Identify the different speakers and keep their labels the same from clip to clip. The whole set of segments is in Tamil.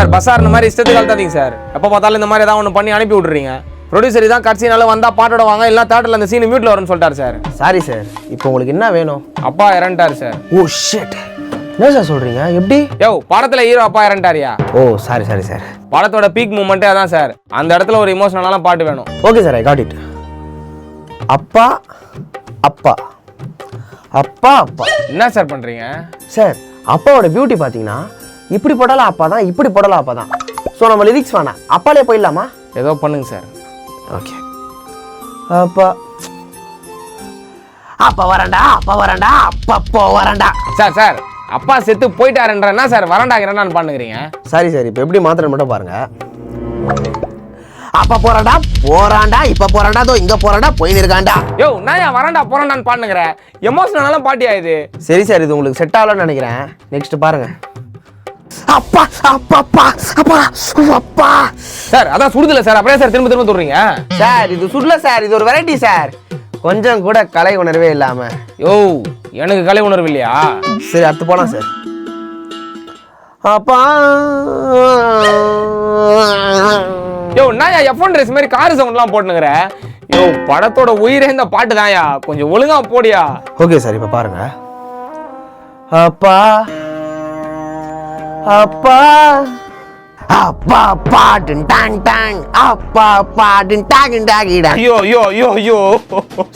Speaker 1: சார் பஸ்ஸார் இந்த மாதிரி இஷ்டத்துக்கு கலத்தாதீங்க சார். எப்போ பார்த்தாலும் இந்த மாதிரி ஏதாவது ஒன்று பண்ணி அனுப்பி விட்றீங்க. ப்ரொடியூசர் தான் கட்சினால வந்தா பாட்டோட வாங்க, இல்லை தேட்டரில் அந்த சீன் மியூட்ல வரும்னு சொல்லிட்டாரு சார்.
Speaker 2: சாரி சார், இப்போ உங்களுக்கு என்ன வேணும்?
Speaker 1: அப்பா இறந்துட்டாரு சார்.
Speaker 2: ஓ ஷிட், என்ன சார் சொல்றீங்க? எப்படி?
Speaker 1: யோ படத்துல ஹீரோ அப்பா இறந்துட்டாரியா?
Speaker 2: ஓ சாரி சார்.
Speaker 1: படத்தோட பீக் மூமெண்ட்டே அதான் சார். அந்த இடத்துல ஒரு இமோஷனலான பாட்டு வேணும்.
Speaker 2: Okay sir, I got it. அப்பா அப்பா அப்பா அப்பா.
Speaker 1: என்ன சார் பண்றீங்க?
Speaker 2: சார் அப்பாவோட பியூட்டி பார்த்தீங்கன்னா இப்படி போட்டாலும் அப்பா தான், இப்படி போட்டாலும் அப்பா தான். ஸோ நம்ம லிரிக்ஸ் வேணாம், அப்பாலே போயிடலாமா?
Speaker 1: ஏதோ பண்ணுங்க சார்.
Speaker 2: ஓகே. அப்பா அப்பா வரண்டா, அப்பா வரண்டா, அப்பா வரண்டா.
Speaker 1: சார் சார் அப்பா செத்து போயிட்டாருன்ற என்ன சார் வரண்டாங்கிறேன்னு பண்ணுறீங்க?
Speaker 2: சாரி சார், இப்போ எப்படி மாத்திரம் மட்டும் பாருங்க. அப்பா போறாண்டா போறாண்டா, இப்ப போறாண்டா, தோ இங்க போறாண்டா, போயின்னு இருக்காண்டா.
Speaker 1: யோ நான் வரண்டா போறாண்டான்னு பாடுங்கிறேன். எமோஷனலான பாட்டியா இது?
Speaker 2: சரி சார், இது உங்களுக்கு செட் ஆகலன்னு நினைக்கிறேன். நெக்ஸ்ட் பாருங்க. அப்பா அப்பா அப்பா அப்பா அப்பா.
Speaker 1: சார் அதான் சுடுதில்ல சார், அப்படியே சார் திரும்ப திரும்ப சொல்றீங்க.
Speaker 2: சார் இது சுடல சார், இது ஒரு வெரைட்டி சார். கொஞ்சம் கூட கலை உணர்வே இல்லாம.
Speaker 1: யோ எனக்கு கலை உணர்வு இல்லையா?
Speaker 2: சரி அடுத்து போலாம் சார். அப்பா
Speaker 1: யோ நான் எஃப்ஒன் ரேஸ் மாதிரி கார் சவுண்ட்லாம் போட்டுனுங்கிற. யோ படத்தோட உயிரே இந்த பாட்டு தான்யா, கொஞ்சம் ஒழுங்கா போடியா.
Speaker 2: ஓகே சார், இப்போ பாருங்க. அப்பா அப்பா அப்பா பாட்டு டாங் டாங், அப்பா பாட்டு டாங் டாங்கிடா.
Speaker 1: ஐயோ ஐயோ ஐயோ ஐயோ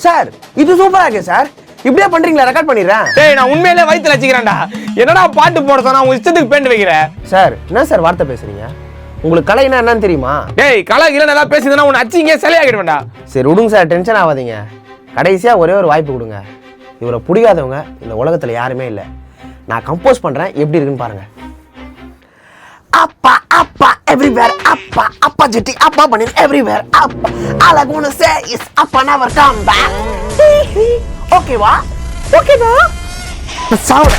Speaker 2: சார் இது சூப்பரா இருக்கு சார். இப்படியே பண்றீங்களா? ரெக்கார்ட் பண்ணிடுறேன்.
Speaker 1: டேய் நான் உண்மையிலே வயித்துல வச்சுக்கிறேன்டா. என்னடா பாட்டு போட சொன்னா உங்க இஷ்டத்துக்கு பேண்ட் வைக்கிற?
Speaker 2: சார் என்ன சார் வார்த்தை பேசுறீங்க? உங்களுக்கு கலைனா என்னன்னு தெரியுமா?
Speaker 1: டேய் கலை இல்ல நல்லா பேசுதுன்னா உன்னை அச்சிங்க சிலையாகிடுவேன்டா.
Speaker 2: சரி விடுங்க சார், டென்ஷன் ஆகாதீங்க. கடைசியா ஒரே ஒரு வாய்ப்பு கொடுங்க. இவரை பிடிக்காதவங்க இந்த உலகத்துல யாருமே இல்லை. நான் கம்போஸ் பண்றேன், எப்படி இருக்குன்னு பாருங்க. அப்பா அப்பா everywhere, அப்பா அப்பா ஜெட்டி அப்பா பண்ணி everywhere, அப்பா all I wanna say is அப்பா never come back. ஓகேவா? ஓகேவா? சார்